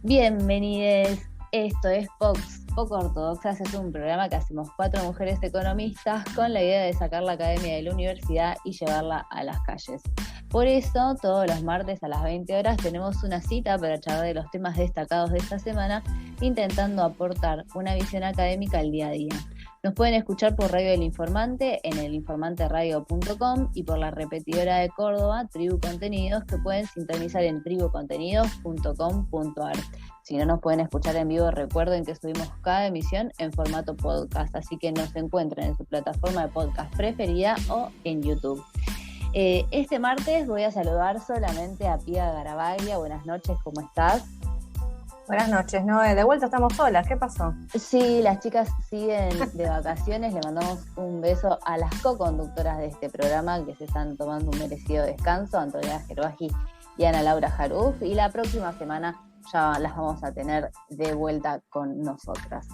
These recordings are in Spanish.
Bienvenides, esto es Poco Ortodoxas, es un programa que hacemos 4 mujeres economistas con la idea de sacar la academia de la universidad y llevarla a las calles. Por eso, todos los martes a las 20 horas tenemos una cita para charlar de los temas destacados de esta semana, intentando aportar una visión académica al día a día. Nos pueden escuchar por Radio del Informante en elinformanteradio.com y por la repetidora de Córdoba, Tribu Contenidos, que pueden sintonizar en tribucontenidos.com.ar. Si no nos pueden escuchar en vivo, recuerden que subimos cada emisión en formato podcast, así que nos encuentran en su plataforma de podcast preferida o en YouTube. Este martes voy a saludar solamente a Pia Garavaglia. Buenas noches, ¿cómo estás? Buenas noches, Noé. De vuelta estamos solas. ¿Qué pasó? Sí, las chicas siguen de vacaciones. Le mandamos un beso a las co-conductoras de este programa que se están tomando un merecido descanso, Antonella Gerbaji y Ana Laura Jaruf. Y la próxima semana ya las vamos a tener de vuelta con nosotras.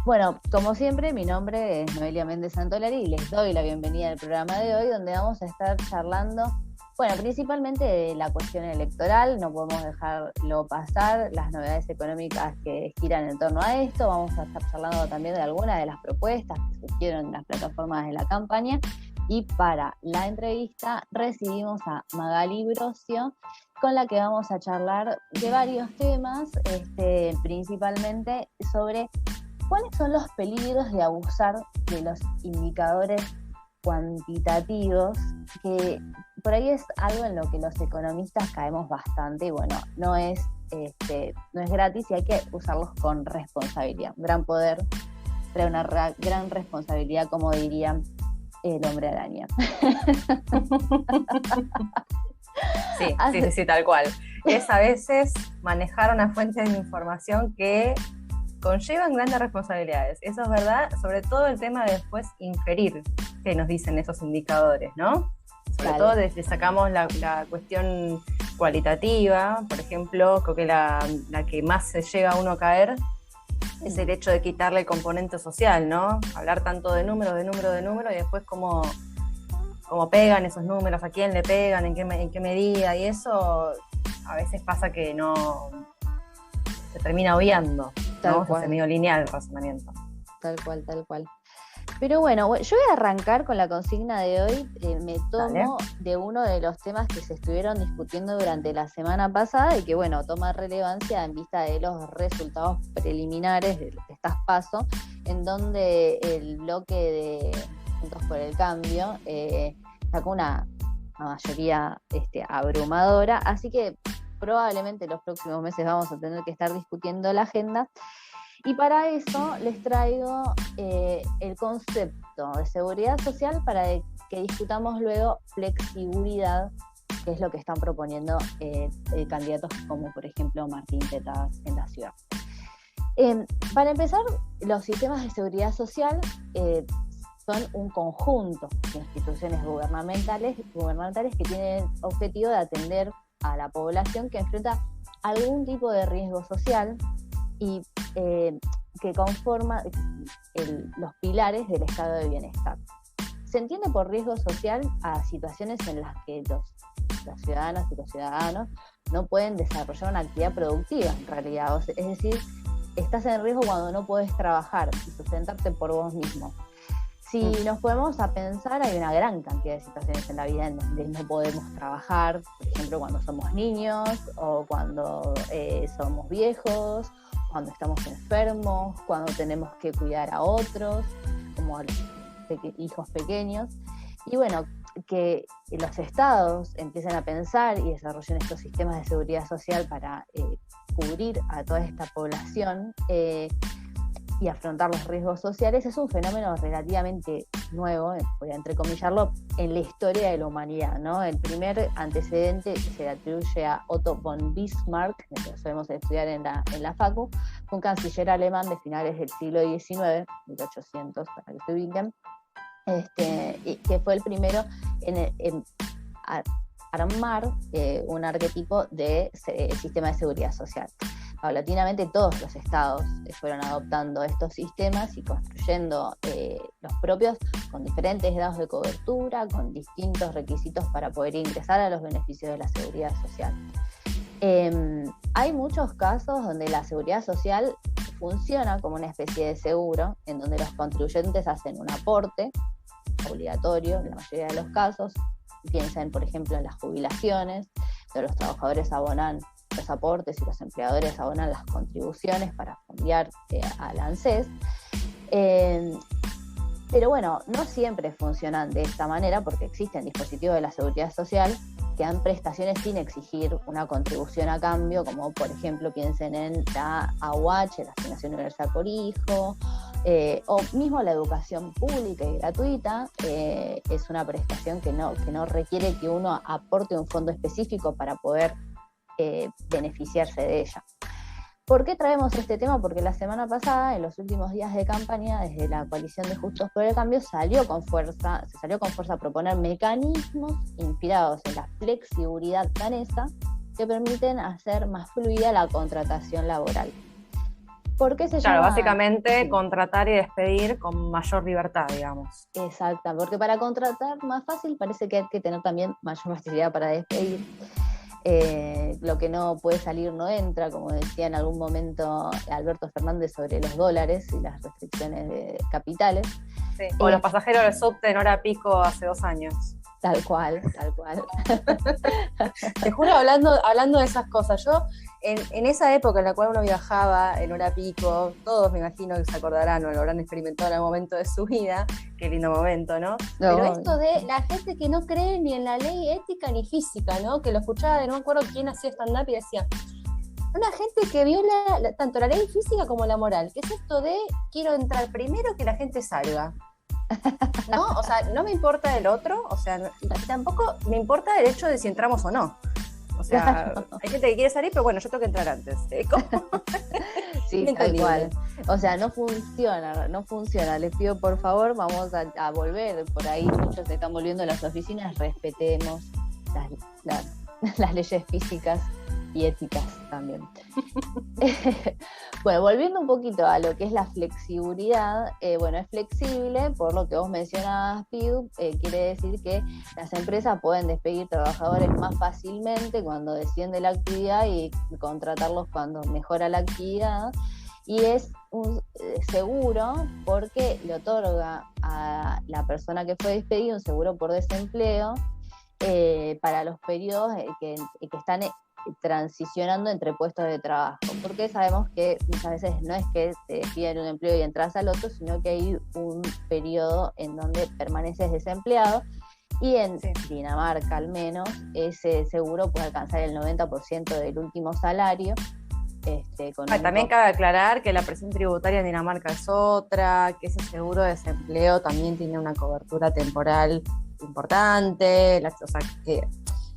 Bueno, como siempre, mi nombre es Noelia Méndez Santolari y les doy la bienvenida al programa de hoy, donde vamos a estar charlando, bueno, principalmente de la cuestión electoral. No podemos dejarlo pasar, las novedades económicas que giran en torno a esto. Vamos a estar charlando también de algunas de las propuestas que surgieron en las plataformas de la campaña. Y para la entrevista recibimos a Magali Brosio, con la que vamos a charlar de varios temas, principalmente sobre cuáles son los peligros de abusar de los indicadores cuantitativos, que por ahí es algo en lo que los economistas caemos bastante, y bueno, no es gratis y hay que usarlos con responsabilidad. Un gran poder trae una gran responsabilidad, como diría el Hombre Araña. Sí, tal cual. Es a veces manejar una fuente de información que conllevan grandes responsabilidades. Eso es verdad, sobre todo el tema de después inferir qué nos dicen esos indicadores, ¿no? Sobre todo desde sacamos la cuestión cualitativa. Por ejemplo, creo que la que más se llega a uno a caer es el hecho de quitarle el componente social, ¿no? Hablar tanto de números, y después cómo pegan esos números, a quién le pegan, en qué medida, y eso a veces pasa que no se termina obviando, ¿no? Se hace medio lineal el razonamiento. Tal cual. Pero bueno, yo voy a arrancar con la consigna de hoy. Me tomo de uno de los temas que se estuvieron discutiendo durante la semana pasada y que, bueno, toma relevancia en vista de los resultados preliminares de estas PASO, en donde el bloque de Juntos por el Cambio sacó una mayoría abrumadora, así que probablemente los próximos meses vamos a tener que estar discutiendo la agenda. Y para eso les traigo el concepto de seguridad social para que discutamos luego flexibilidad, que es lo que están proponiendo candidatos como, por ejemplo, Martín Tetaz en la ciudad. Para empezar, los sistemas de seguridad social son un conjunto de instituciones gubernamentales que tienen el objetivo de atender a la población que enfrenta algún tipo de riesgo social y que conforma los pilares del estado de bienestar. Se entiende por riesgo social a situaciones en las que las ciudadanas y los ciudadanos no pueden desarrollar una actividad productiva, en realidad. Es decir, estás en riesgo cuando no puedes trabajar y sustentarte por vos mismo. Si nos ponemos a pensar, hay una gran cantidad de situaciones en la vida en donde no podemos trabajar, por ejemplo, cuando somos niños o cuando somos viejos, cuando estamos enfermos, cuando tenemos que cuidar a otros, como a los hijos pequeños. Y bueno, que los estados empiecen a pensar y desarrollen estos sistemas de seguridad social para cubrir a toda esta población y afrontar los riesgos sociales, es un fenómeno relativamente nuevo, voy a entrecomillarlo, en la historia de la humanidad, ¿no? El primer antecedente que se le atribuye a Otto von Bismarck, que lo solemos estudiar en la Facu, fue un canciller alemán de finales del siglo XIX, 1800, para que se ubiquen, que fue el primero en armar un arquetipo de sistema de seguridad social. Paulatinamente todos los estados fueron adoptando estos sistemas y construyendo los propios con diferentes grados de cobertura, con distintos requisitos para poder ingresar a los beneficios de la seguridad social. hay muchos casos donde la seguridad social funciona como una especie de seguro, en donde los contribuyentes hacen un aporte obligatorio en la mayoría de los casos. Piensen, por ejemplo, en las jubilaciones, donde los trabajadores abonan los aportes y los empleadores abonan las contribuciones para fondear al ANSES. Pero bueno, no siempre funcionan de esta manera porque existen dispositivos de la seguridad social que dan prestaciones sin exigir una contribución a cambio, como por ejemplo piensen en la AUH, la Asignación Universal por Hijo, o mismo la educación pública y gratuita. Es una prestación que no requiere que uno aporte un fondo específico para poder beneficiarse de ella. ¿Por qué traemos este tema? Porque la semana pasada, en los últimos días de campaña, desde la coalición de Justos por el Cambio, se salió con fuerza a proponer mecanismos inspirados en la flexibilidad danesa que permiten hacer más fluida la contratación laboral. ¿Por qué se llama? Básicamente contratar y despedir con mayor libertad, digamos. Exacto, porque para contratar más fácil parece que hay que tener también mayor facilidad para despedir. Lo que no puede salir no entra, como decía en algún momento Alberto Fernández sobre los dólares y las restricciones de capitales. Sí. O los pasajeros del subte en hora pico hace 2 años. Tal cual. Te juro, hablando de esas cosas, yo en esa época en la cual uno viajaba en hora pico, todos me imagino que se acordarán o lo habrán experimentado en algún momento de su vida, qué lindo momento, ¿no? Pero esto de la gente que no cree ni en la ley ética ni física, ¿no? Que lo escuchaba de no me acuerdo quién hacía stand-up y decía, una gente que viola tanto la ley física como la moral, que es esto de quiero entrar primero que la gente salga. ¿No? O sea, no me importa el otro, o sea, y tampoco me importa el hecho de si entramos o no. O sea, hay gente que quiere salir, pero bueno, yo tengo que entrar antes. Sí, tal cual. O sea, no funciona. Les pido por favor, vamos a volver por ahí. Muchos se están volviendo a las oficinas, respetemos las leyes físicas y éticas también. Bueno, volviendo un poquito a lo que es la flexibilidad, bueno, es flexible, por lo que vos mencionabas, Pidu, quiere decir que las empresas pueden despedir trabajadores más fácilmente cuando desciende la actividad y contratarlos cuando mejora la actividad, y es un seguro porque le otorga a la persona que fue despedida un seguro por desempleo para los periodos que están transicionando entre puestos de trabajo, porque sabemos que muchas veces no es que te despiden un empleo y entras al otro, sino que hay un periodo en donde permaneces desempleado, y en Dinamarca al menos ese seguro puede alcanzar el 90% del último salario. También cabe aclarar que la presión tributaria en Dinamarca es otra, que ese seguro de desempleo también tiene una cobertura temporal importante, o sea que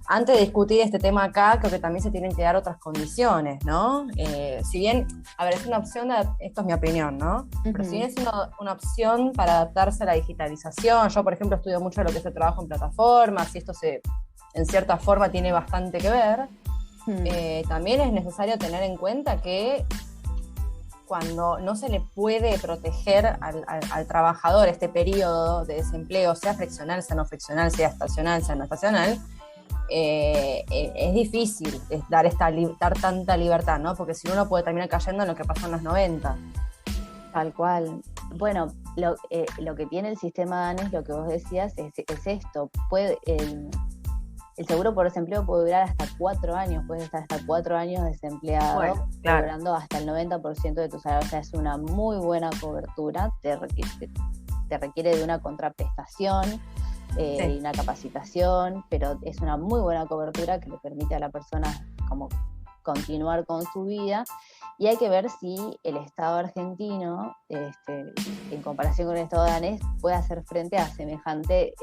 antes de discutir este tema acá, creo que también se tienen que dar otras condiciones, ¿no? Si bien, a ver, es una opción, esto es mi opinión, ¿no? Pero si bien es una opción para adaptarse a la digitalización, yo, por ejemplo, estudio mucho lo que es el trabajo en plataformas, y esto en cierta forma tiene bastante que ver, también es necesario tener en cuenta que cuando no se le puede proteger al trabajador este periodo de desempleo, sea friccional, sea no friccional, sea estacional, sea no estacional, es difícil dar tanta libertad, ¿no? Porque si uno puede terminar cayendo en lo que pasó en los 90. Tal cual. Bueno, lo que tiene el sistema danés, lo que vos decías, es esto. El seguro por desempleo puede durar hasta 4 años, puedes estar hasta 4 años desempleado, bueno, claro, cobrando hasta el 90% de tu salario. O sea, es una muy buena cobertura, te requiere de una contraprestación, y una capacitación, pero es una muy buena cobertura que le permite a la persona como continuar con su vida. Y hay que ver si el Estado argentino, en comparación con el Estado danés, puede hacer frente a semejante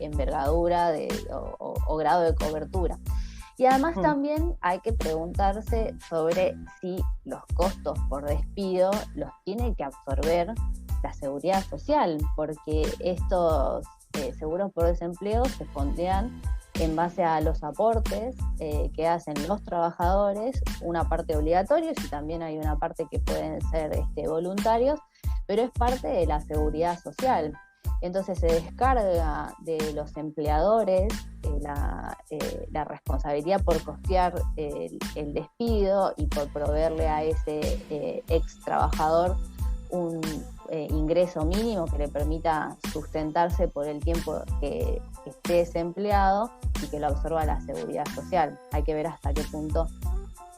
envergadura o grado de cobertura. Y además también hay que preguntarse sobre si los costos por despido los tiene que absorber la seguridad social, porque estos seguros por desempleo se fondean en base a los aportes que hacen los trabajadores, una parte obligatoria y también hay una parte que pueden ser voluntarios, pero es parte de la seguridad social. Entonces se descarga de los empleadores la responsabilidad por costear el despido y por proveerle a ese ex trabajador un ingreso mínimo que le permita sustentarse por el tiempo que esté desempleado y que lo absorba la seguridad social. Hay que ver hasta qué punto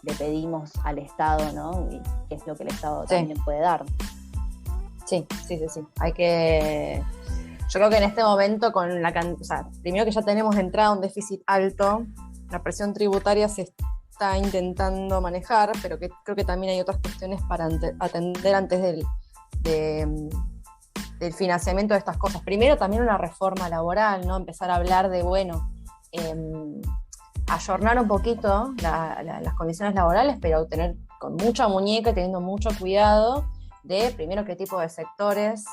le pedimos al Estado, ¿no? Y qué es lo que el Estado también puede dar. Sí. Yo creo que en este momento, primero que ya tenemos de entrada un déficit alto, la presión tributaria se está intentando manejar, pero que creo que también hay otras cuestiones para atender antes del financiamiento de estas cosas. Primero, también una reforma laboral, ¿no? Empezar a hablar de, ayornar un poquito las condiciones laborales, pero tener con mucha muñeca y teniendo mucho cuidado de, primero, qué tipo de sectores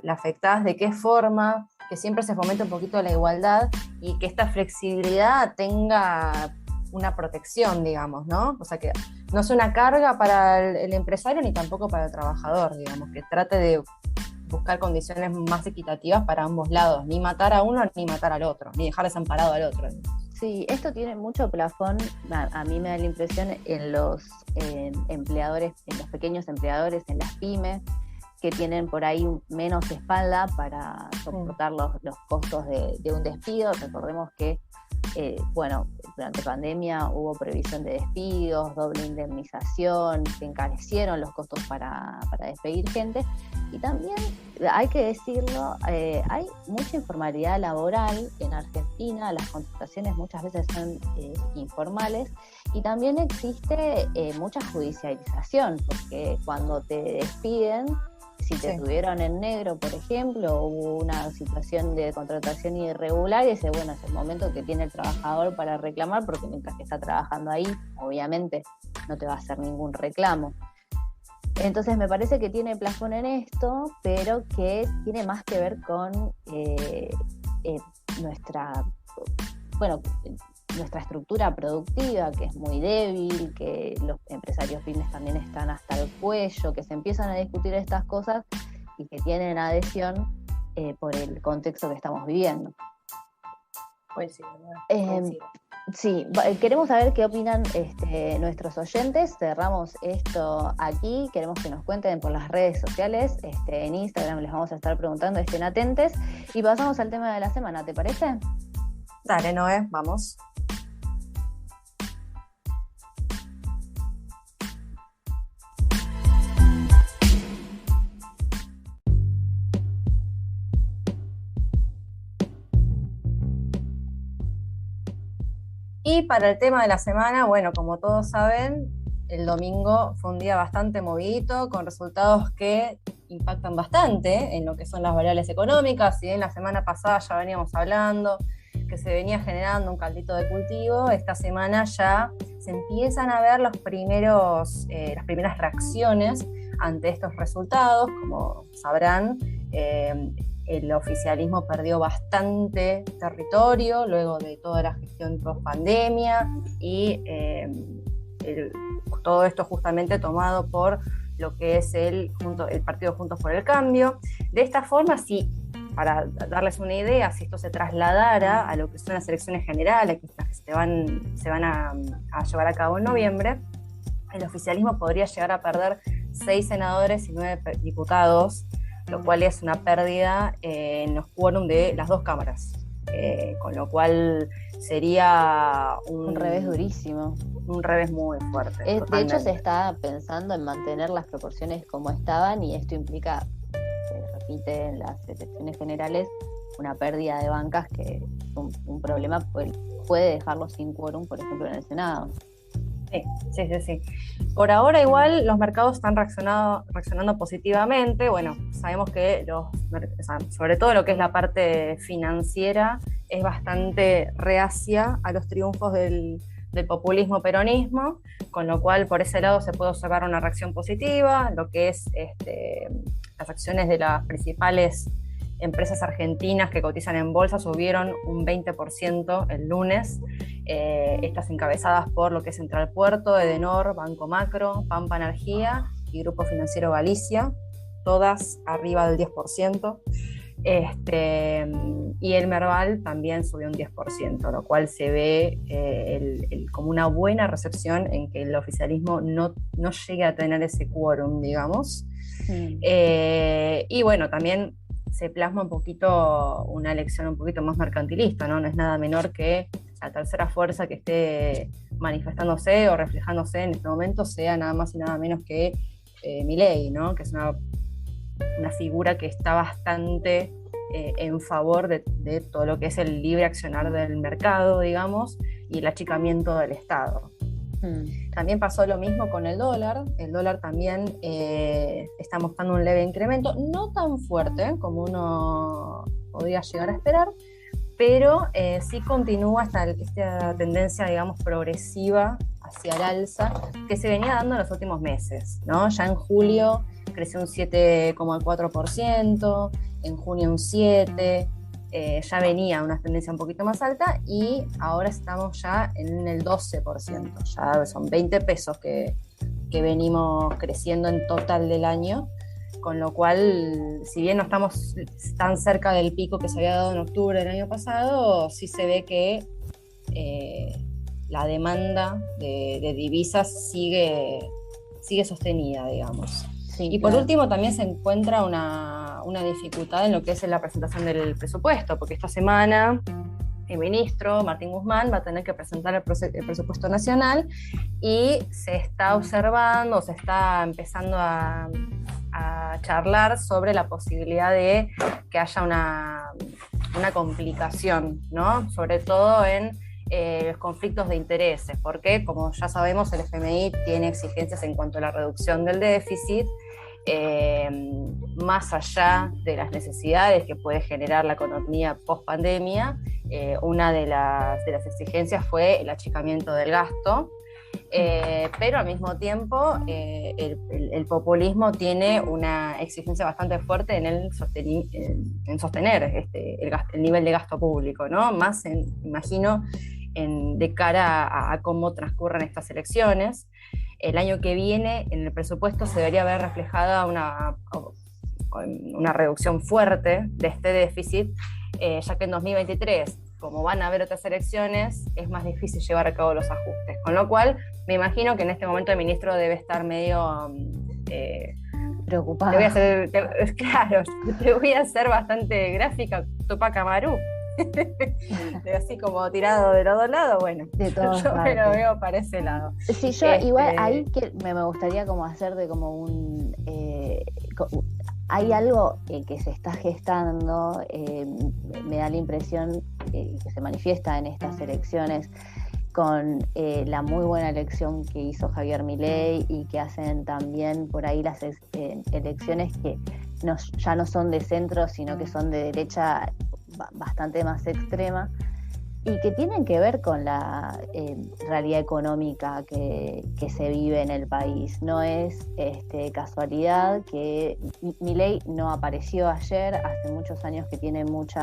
la afectás, de qué forma, que siempre se fomente un poquito la igualdad y que esta flexibilidad tenga una protección, digamos, ¿no? O sea, que no sea una carga para el empresario ni tampoco para el trabajador, digamos, que trate de buscar condiciones más equitativas para ambos lados, ni matar a uno ni matar al otro, ni dejar desamparado al otro. Sí, esto tiene mucho plafón, a mí me da la impresión, en los empleadores, en los pequeños empleadores, en las pymes, que tienen por ahí menos espalda para soportar los costos de un despido. Recordemos que, durante pandemia hubo previsión de despidos, doble indemnización, se encarecieron los costos para despedir gente. Y también, hay que decirlo, hay mucha informalidad laboral en Argentina, las contrataciones muchas veces son informales, y también existe mucha judicialización, porque cuando te despiden, si te tuvieron en negro, por ejemplo, hubo una situación de contratación irregular, y es el momento que tiene el trabajador para reclamar, porque mientras que está trabajando ahí, obviamente no te va a hacer ningún reclamo. Entonces me parece que tiene plafón en esto, pero que tiene más que ver con nuestra estructura productiva, que es muy débil, que los empresarios pymes también están hasta el cuello, que se empiezan a discutir estas cosas y que tienen adhesión por el contexto que estamos viviendo. Pues sí, queremos saber qué opinan nuestros oyentes. Cerramos esto aquí. Queremos que nos cuenten por las redes sociales. En Instagram les vamos a estar preguntando, estén atentes. Y pasamos al tema de la semana, ¿te parece? Dale, Noé, vamos. Y para el tema de la semana, como todos saben, el domingo fue un día bastante movidito, con resultados que impactan bastante en lo que son las variables económicas. Si bien la semana pasada ya veníamos hablando que se venía generando un caldito de cultivo, esta semana ya se empiezan a ver las primeras reacciones ante estos resultados. Como sabrán, el oficialismo perdió bastante territorio luego de toda la gestión post-pandemia y todo esto justamente tomado por lo que es el partido Juntos por el Cambio. De esta forma, para darles una idea, si esto se trasladara a lo que son las elecciones generales, que se van a llevar a cabo en noviembre, el oficialismo podría llegar a perder 6 senadores y 9 diputados, lo cual es una pérdida en los quórum de las dos cámaras, con lo cual sería un revés durísimo. Un revés muy fuerte. De hecho, se está pensando en mantener las proporciones como estaban, y esto implica, se repite en las elecciones generales, una pérdida de bancas, que es un problema, puede dejarlo sin quórum, por ejemplo, en el Senado. Sí. Por ahora igual los mercados están reaccionando positivamente. Sabemos que sobre todo lo que es la parte financiera es bastante reacia a los triunfos del populismo peronismo, con lo cual por ese lado se puede observar una reacción positiva. Lo que es las acciones de las principales empresas argentinas que cotizan en bolsa subieron un 20% el lunes, estas encabezadas por lo que es Central Puerto, Edenor, Banco Macro, Pampa Energía y Grupo Financiero Galicia, todas arriba del 10%. Y el Merval también subió un 10%, lo cual se ve como una buena recepción en que el oficialismo no llegue a tener ese quórum, digamos. Y bueno, también se plasma un poquito una elección un poquito más mercantilista, ¿no? No es nada menor que la tercera fuerza que esté manifestándose o reflejándose en este momento sea nada más y nada menos que Milei, ¿no? Que es una figura que está bastante en favor de todo lo que es el libre accionar del mercado, digamos, y el achicamiento del Estado. También pasó lo mismo con el dólar. El dólar también está mostrando un leve incremento, no tan fuerte como uno podría llegar a esperar, pero sí continúa esta tendencia, digamos, progresiva hacia el alza que se venía dando en los últimos meses, ¿no? Ya en julio creció un 7,4%, en junio un 7%, ya venía una tendencia un poquito más alta y ahora estamos ya en el 12%, ya son 20 pesos que venimos creciendo en total del año, con lo cual, si bien no estamos tan cerca del pico que se había dado en octubre del año pasado, sí se ve que la demanda de divisas sigue sostenida, digamos. Sí, y por último también se encuentra una dificultad en lo que es la presentación del presupuesto, porque esta semana el ministro Martín Guzmán va a tener que presentar el presupuesto nacional y se está observando, se está empezando a charlar sobre la posibilidad de que haya una complicación, ¿no? Sobre todo en los conflictos de intereses, porque como ya sabemos el FMI tiene exigencias en cuanto a la reducción del déficit, más allá de las necesidades que puede generar la economía post pandemia. Una de las exigencias fue el achicamiento del gasto, pero al mismo tiempo el populismo tiene una exigencia bastante fuerte en sostener el nivel de gasto público, ¿no? Más imagino de cara a cómo transcurren estas elecciones. El año que viene en el presupuesto se debería ver reflejada una reducción fuerte de este déficit, ya que en 2023, como van a haber otras elecciones, es más difícil llevar a cabo los ajustes. Con lo cual, me imagino que en este momento el ministro debe estar medio preocupado. Te voy a hacer bastante gráfica, Tupac Amaru. Así como tirado de los dos lados, bueno, yo me lo veo para ese lado. Sí, yo igual ahí que me gustaría como hacer de como un hay algo que se está gestando, me da la impresión que se manifiesta en estas elecciones con la muy buena elección que hizo Javier Milei y que hacen también por ahí las elecciones que ya no son de centro, sino que son de derecha bastante más extrema y que tienen que ver con la realidad económica que se vive en el país. No es casualidad que Milei no apareció ayer, hace muchos años que tiene mucho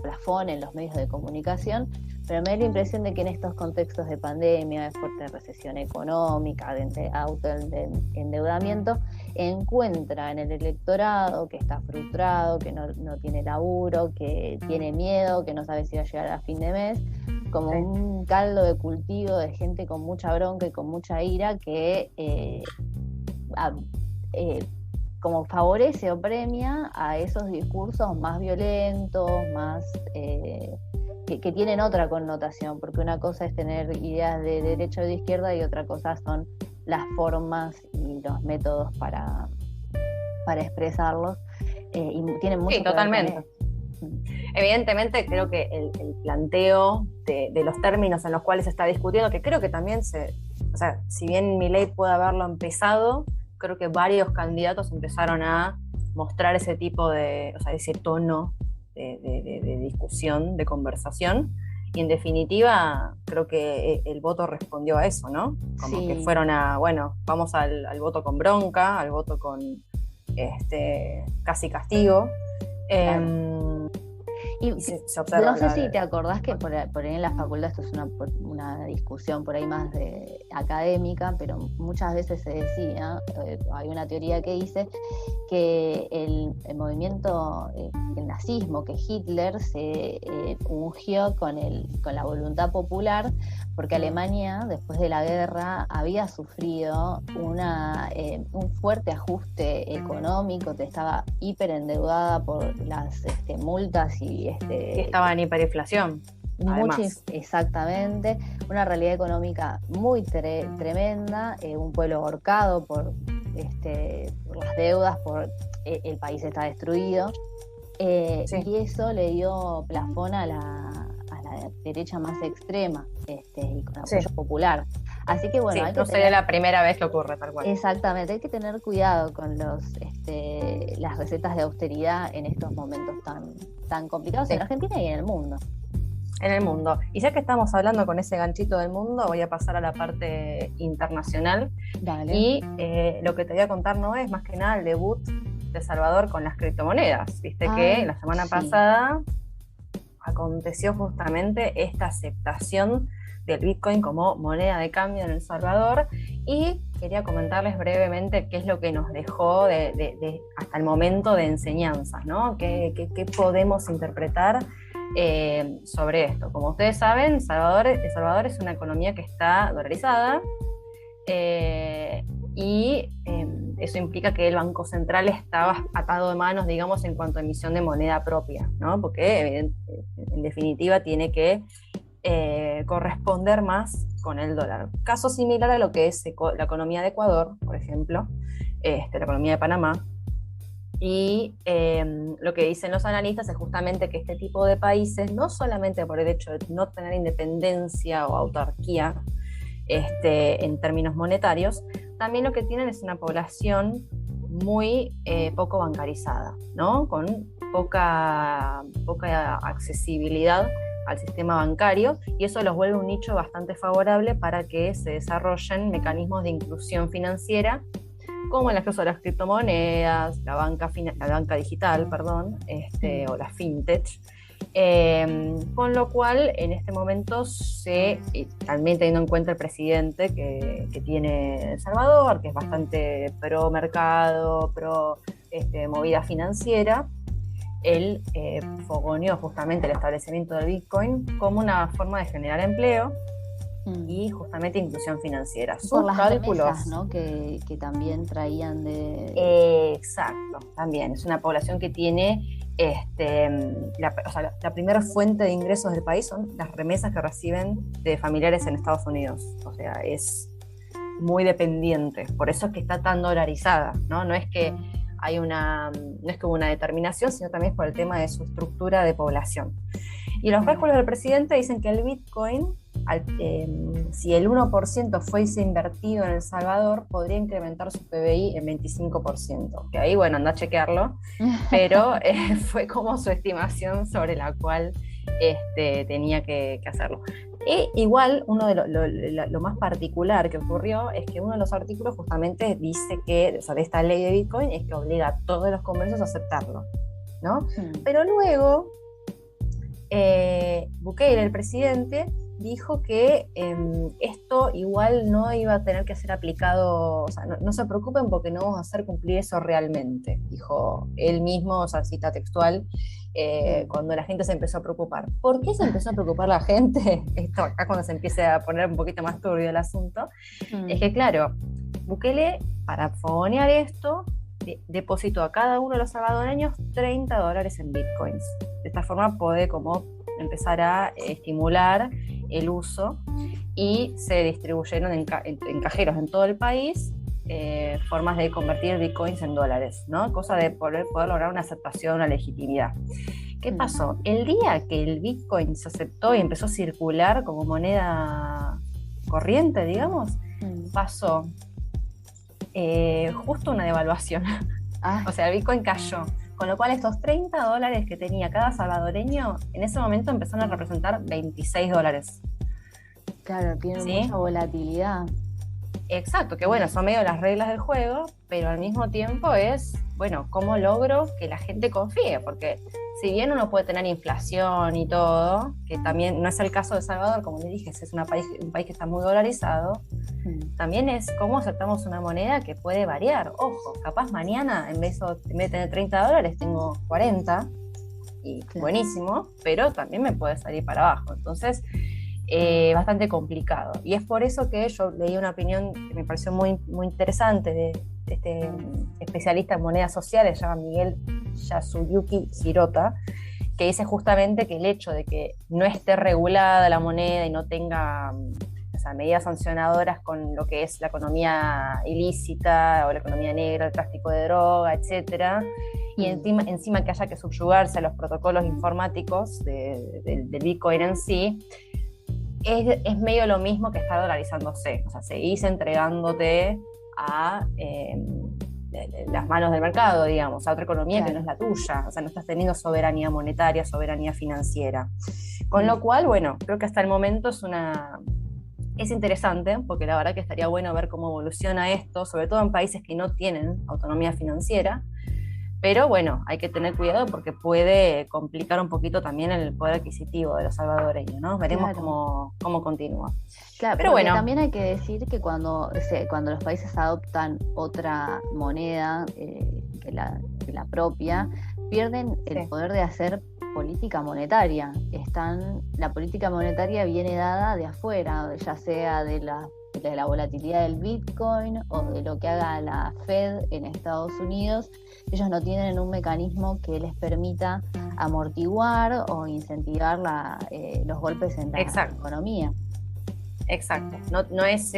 plafón en los medios de comunicación, pero me da la impresión de que en estos contextos de pandemia, de fuerte recesión económica, de autoendeudamiento, encuentra en el electorado que está frustrado, que no tiene laburo, que tiene miedo, que no sabe si va a llegar a fin de mes, como un caldo de cultivo de gente con mucha bronca y con mucha ira que como favorece o premia a esos discursos más violentos, más que tienen otra connotación, porque una cosa es tener ideas de derecha o de izquierda y otra cosa son las formas y los métodos para expresarlos, y tienen mucho sí, totalmente. Evidentemente creo que el planteo de los términos en los cuales se está discutiendo, que creo que también si bien Milei puede haberlo empezado, creo que varios candidatos empezaron a mostrar ese tipo ese tono de discusión, de conversación, y en definitiva creo que el voto respondió a eso, ¿no? Como sí, que fueron vamos al voto con bronca, al voto con casi castigo. Claro. Y se observa. no sé si te acordás que por ahí en la facultad, esto es una discusión por ahí más de académica, pero muchas veces se decía, hay una teoría que dice que el movimiento, el nazismo, que Hitler se ungió con la voluntad popular, porque Alemania, después de la guerra, había sufrido un fuerte ajuste económico, estaba hiperendeudada por las multas y estaba en hiperinflación. Exactamente, una realidad económica muy tremenda, un pueblo ahorcado por las deudas, el país está destruido, sí. Y eso le dio plafón a la derecha más extrema, y con apoyo popular. Así que bueno, sí, no sería la primera vez que ocurre tal cual. Exactamente, hay que tener cuidado con las recetas de austeridad en estos momentos tan complicados, sí, en Argentina y en el mundo. En el mundo. Y ya que estamos hablando con ese ganchito del mundo, voy a pasar a la parte internacional. Dale. Y lo que te voy a contar no es más que nada el debut de Salvador con las criptomonedas. Viste que la semana pasada aconteció justamente esta aceptación del Bitcoin como moneda de cambio en El Salvador, y quería comentarles brevemente qué es lo que nos dejó hasta el momento de enseñanzas, ¿no? ¿Qué podemos interpretar sobre esto? Como ustedes saben, El Salvador es una economía que está dolarizada, y eso implica que el Banco Central estaba atado de manos, digamos, en cuanto a emisión de moneda propia, ¿no? Porque en definitiva tiene que corresponder más con el dólar. Caso similar a lo que es la economía de Ecuador, por ejemplo, la economía de Panamá. Y lo que dicen los analistas es justamente que este tipo de países, no solamente por el hecho de no tener independencia o autarquía en términos monetarios, también lo que tienen es una población muy poco bancarizada, ¿no? Con poca accesibilidad al sistema bancario, y eso los vuelve un nicho bastante favorable para que se desarrollen mecanismos de inclusión financiera, como el acceso a las criptomonedas, la banca digital, o la fintech. Con lo cual, en este momento, también teniendo en cuenta el presidente que tiene El Salvador, que es bastante pro mercado, pro movida financiera, él fogoneó justamente el establecimiento del Bitcoin como una forma de generar empleo y justamente inclusión financiera. Por las remesas, ¿no? que también traían de... Exacto, también. Es una población que tiene... la primera fuente de ingresos del país son las remesas que reciben de familiares en Estados Unidos. O sea, es muy dependiente. Por eso es que está tan dolarizada, ¿no? No es que hubo una determinación, sino también es por el tema de su estructura de población. Y los cálculos del presidente dicen que el Bitcoin, si el 1% fuese invertido en El Salvador, podría incrementar su PBI en 25%. Que ahí, bueno, anda a chequearlo, pero fue como su estimación sobre la cual tenía que hacerlo. E igual, uno de lo más particular que ocurrió es que uno de los artículos justamente dice que, o sea, de esta ley de Bitcoin, es que obliga a todos los comercios a aceptarlo, ¿no? Pero luego, Bukele, el presidente, dijo que esto igual no iba a tener que ser aplicado, o sea, no se preocupen porque no vamos a hacer cumplir eso realmente, dijo él mismo, o sea, cita textual, cuando la gente se empezó a preocupar. ¿Por qué se empezó a preocupar la gente? Esto acá cuando se empiece a poner un poquito más turbio el asunto, es que claro, Bukele, para fogonear esto, depositó a cada uno de los salvadoreños $30 en bitcoins. De esta forma puede como empezar a estimular el uso, y se distribuyeron en cajeros en todo el país formas de convertir bitcoins en dólares, ¿no? Cosa de poder lograr una aceptación, una legitimidad. ¿Qué pasó? El día que el bitcoin se aceptó y empezó a circular como moneda corriente, digamos, pasó justo una devaluación. O sea, el bitcoin cayó. Con lo cual estos $30 que tenía cada salvadoreño, en ese momento empezaron a representar $26. Claro, tiene mucha volatilidad. Exacto, que bueno, son medio las reglas del juego, pero al mismo tiempo es, bueno, ¿cómo logro que la gente confíe? Porque si bien uno puede tener inflación y todo, que también no es el caso de El Salvador, como le dije, es un país que está muy dolarizado, también es cómo aceptamos una moneda que puede variar. Ojo, capaz mañana en vez de tener $30 tengo 40 y buenísimo, pero también me puede salir para abajo. Entonces, bastante complicado. Y es por eso que yo leí una opinión que me pareció muy, muy interesante de este especialista en monedas sociales, se llama Miguel Yasuyuki Hirota, que dice justamente que el hecho de que no esté regulada la moneda y no tenga medidas sancionadoras con lo que es la economía ilícita o la economía negra, el tráfico de droga, etcétera, y encima que haya que subyugarse a los protocolos informáticos del Bitcoin en sí, es medio lo mismo que estar dolarizándose. O sea, seguís entregándote a las manos del mercado, digamos, a otra economía que no es la tuya. O sea, no estás teniendo soberanía monetaria, soberanía financiera. Con lo cual, bueno, creo que hasta el momento es interesante, porque la verdad que estaría bueno ver cómo evoluciona esto, sobre todo en países que no tienen autonomía financiera. Pero bueno, hay que tener cuidado porque puede complicar un poquito también el poder adquisitivo de los salvadoreños, ¿no? Veremos cómo continúa. Claro, pero bueno, también hay que decir que cuando los países adoptan otra moneda que la propia, pierden el poder de hacer política monetaria. La política monetaria viene dada de afuera, ya sea de la volatilidad del Bitcoin o de lo que haga la Fed en Estados Unidos. Ellos no tienen un mecanismo que les permita amortiguar o incentivar los golpes en la economía. Exacto. No es,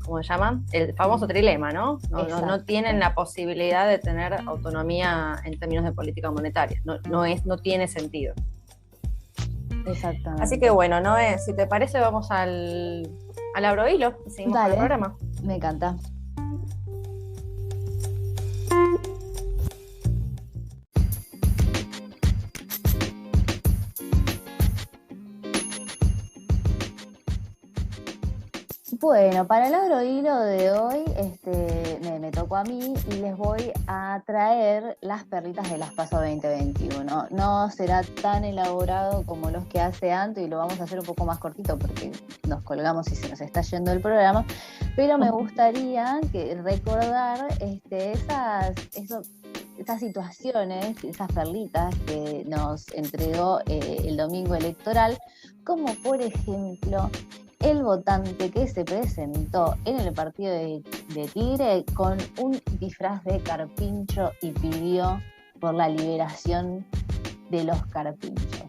¿cómo se llama? El famoso trilema, ¿no? No tienen la posibilidad de tener autonomía en términos de política monetaria. No tiene sentido. Exactamente. Así que bueno, Noé, si te parece, vamos al Abrohilo y seguimos con el programa. Me encanta. Bueno, para el Abrohilo de hoy me tocó a mí y les voy a traer las perlitas de las PASO 2021. No será tan elaborado como los que hace Anto y lo vamos a hacer un poco más cortito porque nos colgamos y se nos está yendo el programa, pero me gustaría recordar esas situaciones, esas perlitas que nos entregó el domingo electoral, como por ejemplo el votante que se presentó en el partido de Tigre con un disfraz de carpincho y pidió por la liberación de los carpinchos.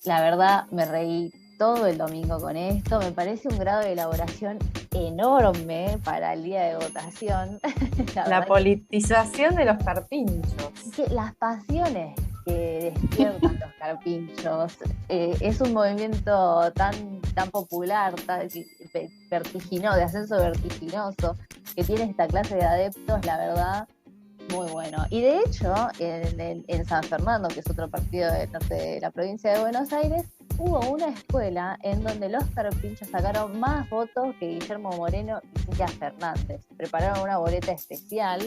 La verdad, me reí todo el domingo con esto. Me parece un grado de elaboración enorme para el día de votación. La politización de los carpinchos. Las pasiones que despiertan los carpinchos. Es un movimiento tan popular, tan vertiginoso, de ascenso vertiginoso, que tiene esta clase de adeptos, la verdad, muy bueno. Y de hecho, en San Fernando, que es otro partido de la provincia de Buenos Aires, hubo una escuela en donde los carpinchos sacaron más votos que Guillermo Moreno y Cintia Fernández. Prepararon una boleta especial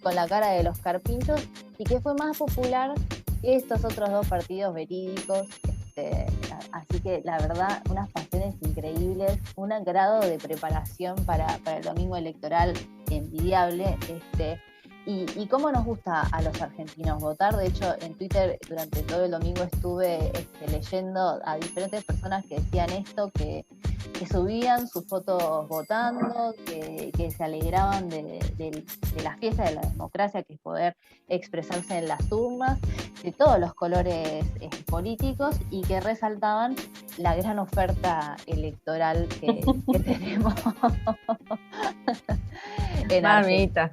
con la cara de los carpinchos y que fue más popular que estos otros dos partidos verídicos. Así que la verdad, unas pasiones increíbles, un grado de preparación para el domingo electoral envidiable. Y cómo nos gusta a los argentinos votar. De hecho, en Twitter durante todo el domingo estuve leyendo a diferentes personas que decían esto, que subían sus fotos votando, que se alegraban de la fiesta de la democracia, que es poder expresarse en las urnas, de todos los colores políticos, y que resaltaban la gran oferta electoral que tenemos en Mamita.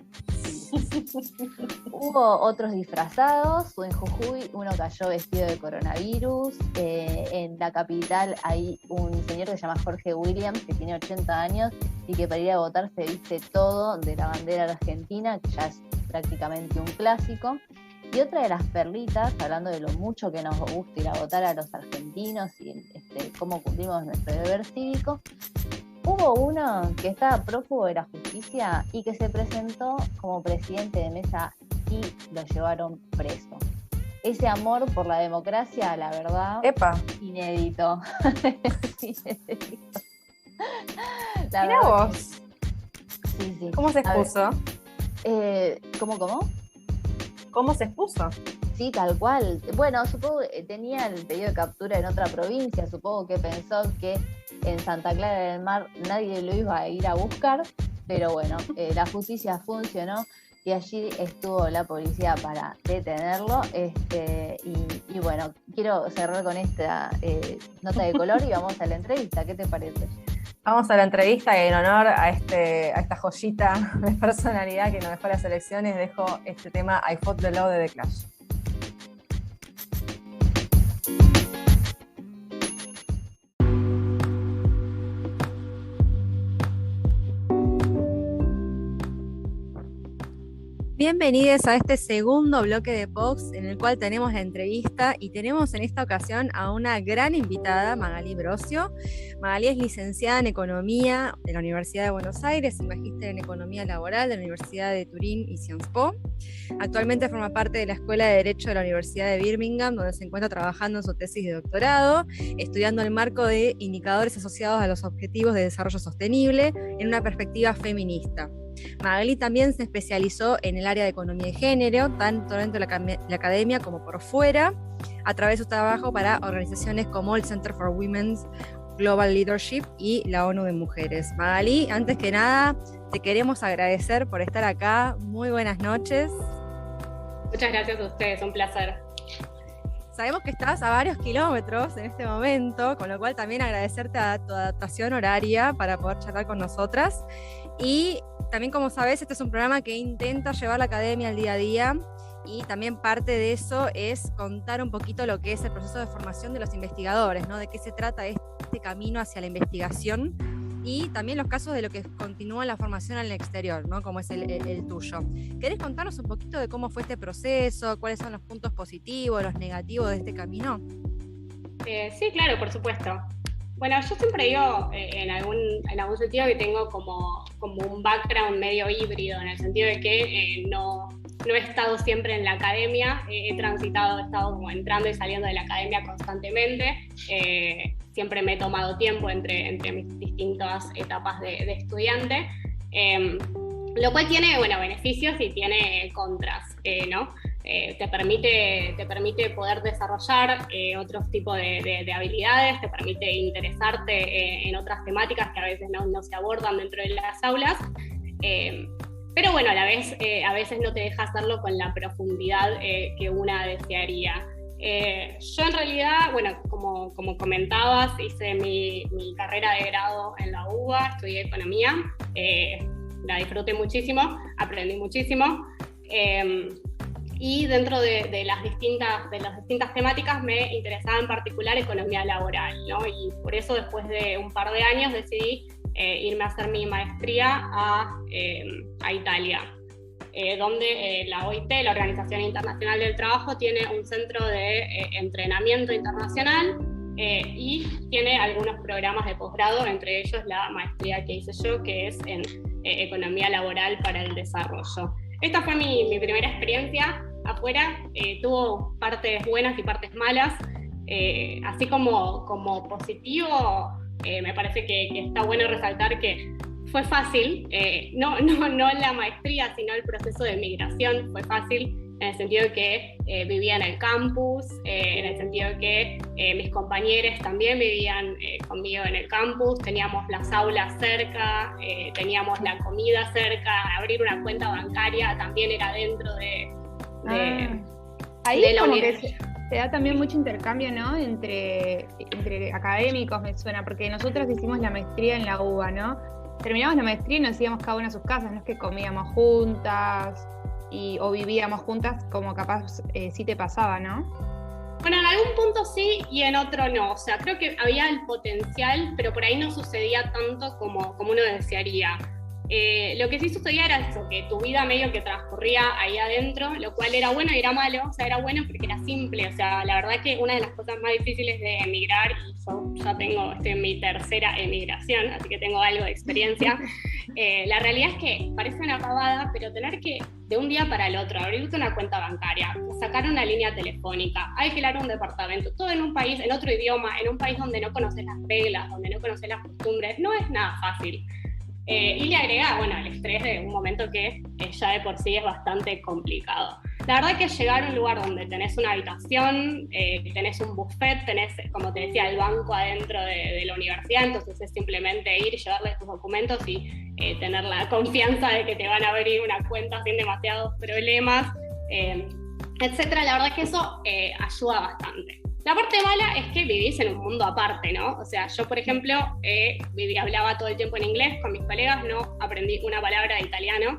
Hubo otros disfrazados. En Jujuy uno cayó vestido de coronavirus. En la capital hay un señor que se llama Jorge Williams, que tiene 80 años y que para ir a votar se viste todo de la bandera argentina, que ya es prácticamente un clásico. Y otra de las perlitas, hablando de lo mucho que nos gusta ir a votar a los argentinos y cómo cumplimos nuestro deber cívico, hubo uno que estaba prófugo de la justicia y que se presentó como presidente de mesa y lo llevaron preso. Ese amor por la democracia, la verdad, ¡Epa! Inédito. Inédito. Mirá vos. Sí. ¿Cómo se expuso? ¿Cómo? ¿Cómo se expuso? Sí, tal cual. Bueno, supongo que tenía el pedido de captura en otra provincia, supongo que pensó que en Santa Clara del Mar nadie lo iba a ir a buscar, pero bueno, la justicia funcionó y allí estuvo la policía para detenerlo. Y bueno, quiero cerrar con esta nota de color y vamos a la entrevista. ¿Qué te parece? Vamos a la entrevista y en honor a esta joyita de personalidad que nos dejó las elecciones, dejo este tema I Fought the Law de The Clash. Bienvenidos a este segundo bloque de Pox en el cual tenemos la entrevista y tenemos en esta ocasión a una gran invitada, Magalí Brosio. Magalí es licenciada en Economía de la Universidad de Buenos Aires y magíster en Economía Laboral de la Universidad de Turín y Sciences Po. Actualmente forma parte de la Escuela de Derecho de la Universidad de Birmingham, donde se encuentra trabajando en su tesis de doctorado, estudiando el marco de indicadores asociados a los objetivos de desarrollo sostenible en una perspectiva feminista. Magalí también se especializó en el área de economía de género, tanto dentro de la academia como por fuera, a través de su trabajo para organizaciones como el Center for Women's Global Leadership y la ONU de Mujeres. Magalí, antes que nada, te queremos agradecer por estar acá. Muy buenas noches. Muchas gracias a ustedes, un placer. Sabemos que estás a varios kilómetros en este momento, con lo cual también agradecerte a tu adaptación horaria para poder charlar con nosotras. Y también, como sabes, este es un programa que intenta llevar la academia al día a día y también parte de eso es contar un poquito lo que es el proceso de formación de los investigadores, ¿no? De qué se trata este camino hacia la investigación y también los casos de lo que continúa la formación en el exterior, ¿no? Como es el tuyo. ¿Querés contarnos un poquito de cómo fue este proceso? ¿Cuáles son los puntos positivos, los negativos de este camino? Sí, claro, por supuesto. Bueno, yo siempre digo en algún sentido que tengo como un background medio híbrido, en el sentido de que no he estado siempre en la academia, he estado como entrando y saliendo de la academia constantemente, siempre me he tomado tiempo entre mis distintas etapas de estudiante, lo cual tiene, beneficios y tiene contras, ¿no? Te permite poder desarrollar otros tipos de habilidades, te permite interesarte en otras temáticas que a veces no se abordan dentro de las aulas, pero bueno, a la vez a veces no te deja hacerlo con la profundidad que una desearía. Yo en realidad, como comentabas, hice mi carrera de grado en la UBA, estudié economía, la disfruté muchísimo, aprendí muchísimo. Y dentro de las distintas temáticas me interesaba en particular economía laboral, ¿no? Y por eso después de un par de años decidí irme a hacer mi maestría a Italia, donde la OIT, la Organización Internacional del Trabajo, tiene un centro de entrenamiento internacional y tiene algunos programas de posgrado, entre ellos la maestría que hice yo, que es en economía laboral para el desarrollo. Esta fue mi primera experiencia afuera, tuvo partes buenas y partes malas, así como positivo, me parece que está bueno resaltar que fue fácil, no la maestría, sino el proceso de migración fue fácil, en el sentido de que vivía en el campus, en el sentido de que mis compañeros también vivían conmigo en el campus, teníamos las aulas cerca, teníamos la comida cerca, abrir una cuenta bancaria también era dentro de ahí de la como universidad. que se da también mucho intercambio, ¿no? Entre académicos, me suena, porque nosotros hicimos la maestría en la UBA, ¿no? Terminamos la maestría y nos íbamos cada una a sus casas, no es que comíamos juntas o vivíamos juntas, como capaz sí te pasaba, ¿no? Bueno, en algún punto sí y en otro no. O sea, creo que había el potencial, pero por ahí no sucedía tanto como uno desearía. Lo que sí sucedía era eso, que tu vida medio que transcurría ahí adentro, lo cual era bueno y era malo. O sea, era bueno porque era simple. O sea, la verdad que una de las cosas más difíciles de emigrar, y yo ya estoy en mi tercera emigración, así que tengo algo de experiencia. La realidad es que parece una pavada, pero tener que de un día para el otro abrirte una cuenta bancaria, sacar una línea telefónica, alquilar un departamento, todo en un país, en otro idioma, en un país donde no conoces las reglas, donde no conoces las costumbres, no es nada fácil. Y le agrega, bueno, el estrés de un momento que ya de por sí es bastante complicado. La verdad que llegar a un lugar donde tenés una habitación, tenés un buffet, tenés, como te decía, el banco adentro de la universidad, entonces es simplemente ir y llevarle tus documentos y tener la confianza de que te van a abrir una cuenta sin demasiados problemas, etcétera. La verdad que eso ayuda bastante. La parte mala es que vivís en un mundo aparte, ¿no? O sea, yo, por ejemplo, hablaba todo el tiempo en inglés con mis colegas, no aprendí una palabra de italiano,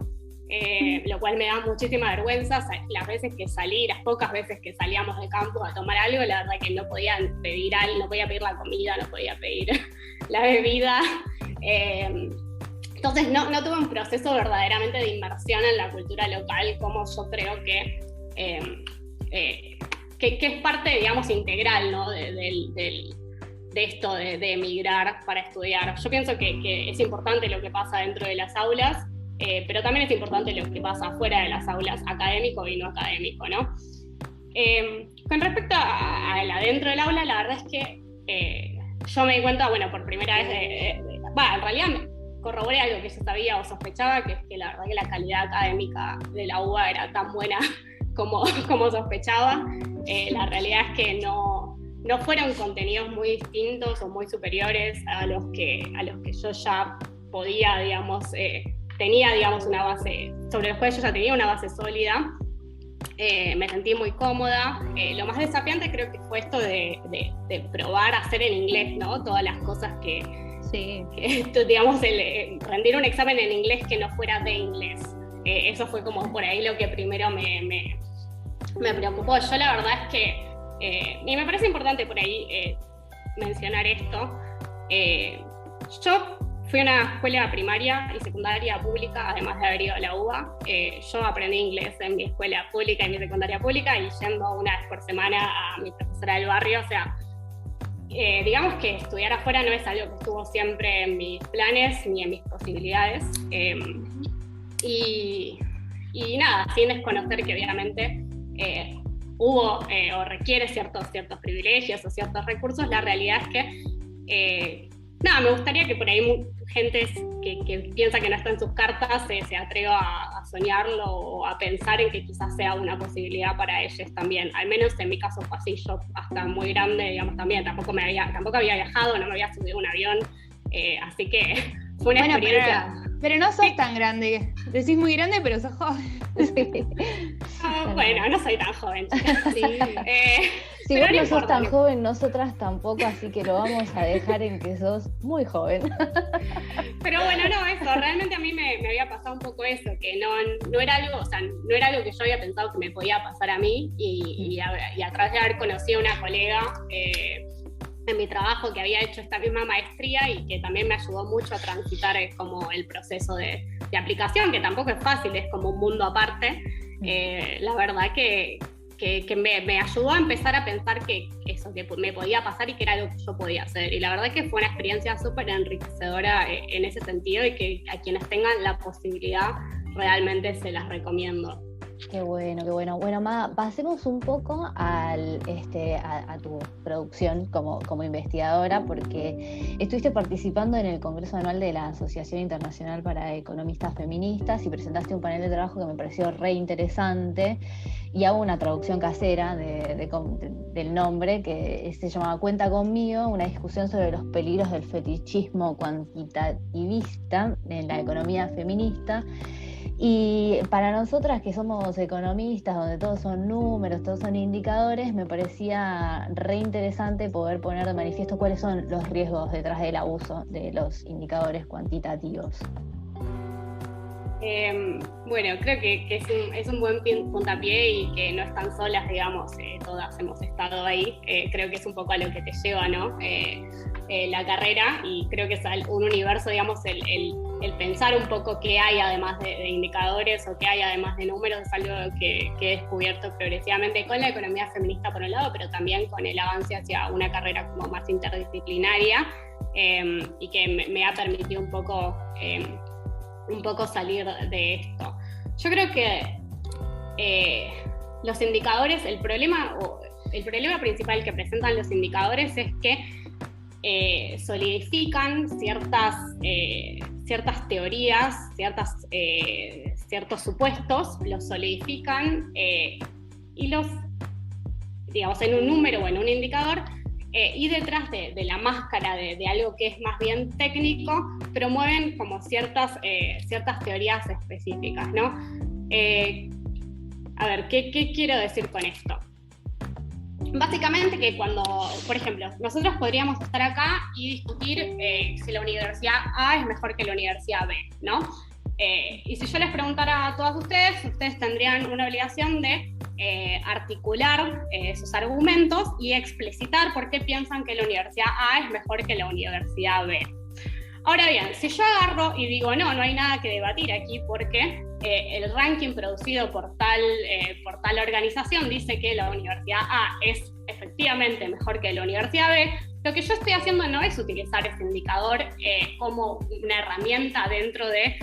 lo cual me da muchísima vergüenza. Las veces que salí, las pocas veces que salíamos de campus a tomar algo, la verdad que no podía pedir algo, no podía pedir la comida, no podía pedir la bebida. Entonces no tuve un proceso verdaderamente de inmersión en la cultura local, como yo creo que es parte, digamos, integral, ¿no? de esto de emigrar para estudiar. Yo pienso que es importante lo que pasa dentro de las aulas, pero también es importante lo que pasa fuera de las aulas, académico y no académico, ¿no? Con respecto a dentro del aula, la verdad es que yo me di cuenta, bueno, por primera vez en realidad corroboré algo que yo sabía o sospechaba, que es que la verdad que la calidad académica de la UBA era tan buena como sospechaba. La realidad es que no fueron contenidos muy distintos o muy superiores a los que yo ya podía, digamos, tenía, digamos, una base, sobre los cuales yo ya tenía una base sólida. Me sentí muy cómoda. Lo más desafiante creo que fue esto de probar a hacer en inglés, ¿no? Todas las cosas que digamos, rendir un examen en inglés que no fuera de inglés. Eso fue como por ahí lo que primero me preocupó. Yo la verdad es que, y me parece importante por ahí mencionar esto, yo fui a una escuela primaria y secundaria pública, además de haber ido a la UBA. Yo aprendí inglés en mi escuela pública y mi secundaria pública, y yendo una vez por semana a mi profesora del barrio. O sea, digamos que estudiar afuera no es algo que estuvo siempre en mis planes ni en mis posibilidades. Y nada, sin desconocer que obviamente hubo o requiere ciertos privilegios o ciertos recursos, la realidad es que me gustaría que por ahí gente que piensa que no está en sus cartas se atreva a soñarlo o a pensar en que quizás sea una posibilidad para ellos también. Al menos en mi caso fue así. Yo hasta muy grande, digamos, también tampoco había viajado, no me había subido a un avión, así que fue una experiencia. Pero no sos tan grande. Decís muy grande, pero sos joven. Bueno, no soy tan joven. Sí. Si vos no sos tan joven, nosotras tampoco, así que lo vamos a dejar en que sos muy joven. Pero bueno, eso, realmente a mí me había pasado un poco eso, que no era algo, o sea, no era algo que yo había pensado que me podía pasar a mí, y a través de haber conocido a una colega en mi trabajo que había hecho esta misma maestría y que también me ayudó mucho a transitar como el proceso de aplicación, que tampoco es fácil, es como un mundo aparte. La verdad que me ayudó a empezar a pensar que eso que me podía pasar y que era algo que yo podía hacer. Y la verdad que fue una experiencia súper enriquecedora en ese sentido, y que a quienes tengan la posibilidad realmente se las recomiendo. Qué bueno, qué bueno. Bueno, Ma, pasemos un poco a tu producción como investigadora, porque estuviste participando en el Congreso Anual de la Asociación Internacional para Economistas Feministas y presentaste un panel de trabajo que me pareció re interesante, y hago una traducción casera del nombre, que se llamaba Cuenta conmigo, una discusión sobre los peligros del fetichismo cuantitativista en la economía feminista. Y para nosotras que somos economistas, donde todos son números, todos son indicadores, me parecía re interesante poder poner de manifiesto cuáles son los riesgos detrás del abuso de los indicadores cuantitativos. Bueno, creo que es un buen puntapié, y que no están solas, digamos, todas hemos estado ahí. Creo que es un poco a lo que te lleva, ¿no? la carrera, y creo que es un universo, digamos, el pensar un poco qué hay además de indicadores o qué hay además de números, es algo que he descubierto progresivamente con la economía feminista por un lado, pero también con el avance hacia una carrera como más interdisciplinaria, y que me ha permitido un poco salir de esto. Yo creo que los indicadores, el problema principal que presentan los indicadores es que solidifican ciertas teorías, ciertos supuestos, los solidifican y los, digamos, en un número o en un indicador, y detrás de la máscara de algo que es más bien técnico, promueven como ciertas teorías específicas, ¿no? A ver, ¿qué quiero decir con esto? Básicamente que cuando, por ejemplo, nosotros podríamos estar acá y discutir si la universidad A es mejor que la universidad B, ¿no? Y si yo les preguntara a todas ustedes tendrían una obligación de articular sus argumentos y explicitar por qué piensan que la universidad A es mejor que la universidad B. Ahora bien, si yo agarro y digo, no hay nada que debatir aquí porque el ranking producido por tal organización dice que la universidad A es efectivamente mejor que la universidad B, lo que yo estoy haciendo no es utilizar ese indicador como una herramienta dentro de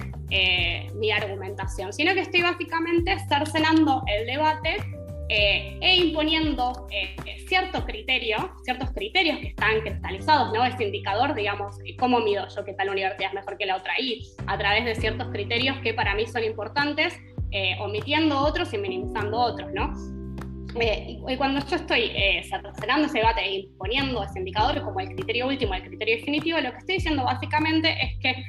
mi argumentación, sino que estoy básicamente cercenando el debate e imponiendo ciertos criterios que están cristalizados, ¿no? Ese indicador, digamos, ¿cómo mido yo qué tal universidad es mejor que la otra? Y a través de ciertos criterios que para mí son importantes, omitiendo otros y minimizando otros, ¿no? Y cuando yo estoy cercenando ese debate e imponiendo ese indicador como el criterio último, el criterio definitivo, lo que estoy diciendo básicamente es que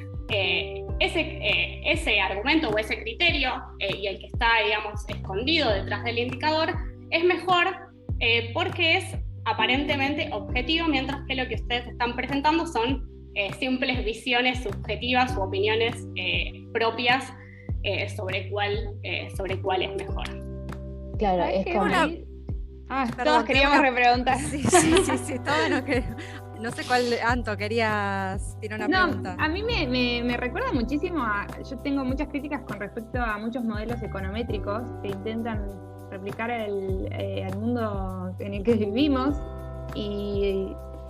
ese argumento o ese criterio y el que está, digamos, escondido detrás del indicador es mejor porque es aparentemente objetivo, mientras que lo que ustedes están presentando son simples visiones subjetivas u opiniones propias sobre cuál es mejor. Claro, es como... Todos queríamos repreguntar. Sí, todos nos queremos. No sé cuál, Anto, querías tirar una pregunta. A mí me recuerda muchísimo yo tengo muchas críticas con respecto a muchos modelos econométricos que intentan replicar al mundo en el que vivimos y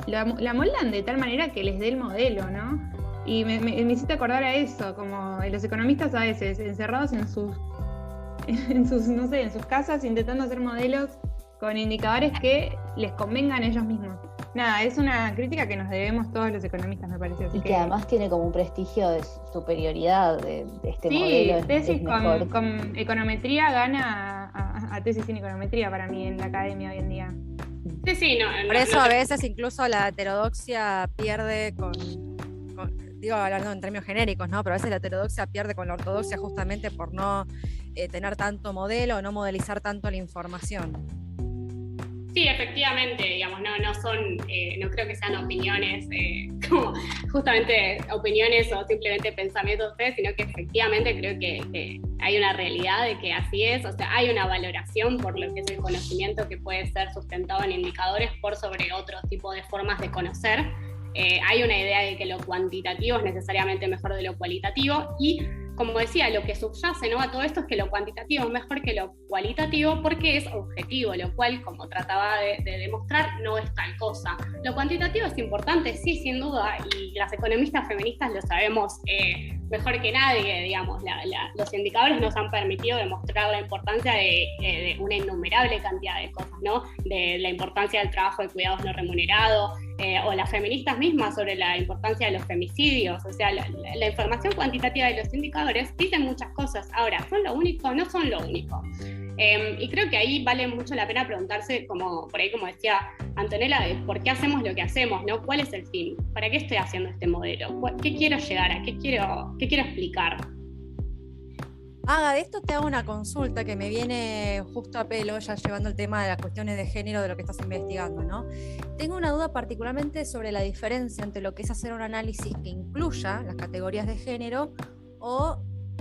la moldan de tal manera que les dé el modelo, ¿no? Y me hiciste acordar a eso, como los economistas a veces encerrados en sus casas intentando hacer modelos con indicadores que les convengan a ellos mismos. Nada, es una crítica que nos debemos todos los economistas, me parece. Así y que además tiene como un prestigio de superioridad de este modelo. Sí, tesis con econometría gana a tesis sin econometría para mí en la academia hoy en día. Sí, por eso a veces incluso la heterodoxia pierde digo, hablando en términos genéricos, ¿no? Pero a veces la heterodoxia pierde con la ortodoxia justamente por no tener tanto modelo, no modelizar tanto la información. Sí, efectivamente, digamos, no creo que sean opiniones, como justamente opiniones o simplemente pensamientos de ustedes, sino que efectivamente creo que hay una realidad de que así es, o sea, hay una valoración por lo que es el conocimiento que puede ser sustentado en indicadores por sobre otro tipo de formas de conocer. Hay una idea de que lo cuantitativo es necesariamente mejor de lo cualitativo y, como decía, lo que subyace, ¿no?, a todo esto es que lo cuantitativo es mejor que lo cualitativo porque es objetivo, lo cual, como trataba de demostrar, no es tal cosa. Lo cuantitativo es importante, sí, sin duda, y las economistas feministas lo sabemos mejor que nadie, digamos. Los indicadores nos han permitido demostrar la importancia de una innumerable cantidad de cosas, ¿no?, de la importancia del trabajo de cuidados no remunerado, o las feministas mismas sobre la importancia de los femicidios. O sea, la información cuantitativa de los indicadores dicen muchas cosas. Ahora, ¿son lo único? No son lo único. Y creo que ahí vale mucho la pena preguntarse, como decía Antonella, de por qué hacemos lo que hacemos, ¿no? ¿Cuál es el fin? ¿Para qué estoy haciendo este modelo? ¿Qué quiero llegar a? ¿Qué quiero explicar? De esto te hago una consulta que me viene justo a pelo, ya llevando el tema de las cuestiones de género de lo que estás investigando, ¿no? Tengo una duda particularmente sobre la diferencia entre lo que es hacer un análisis que incluya las categorías de género o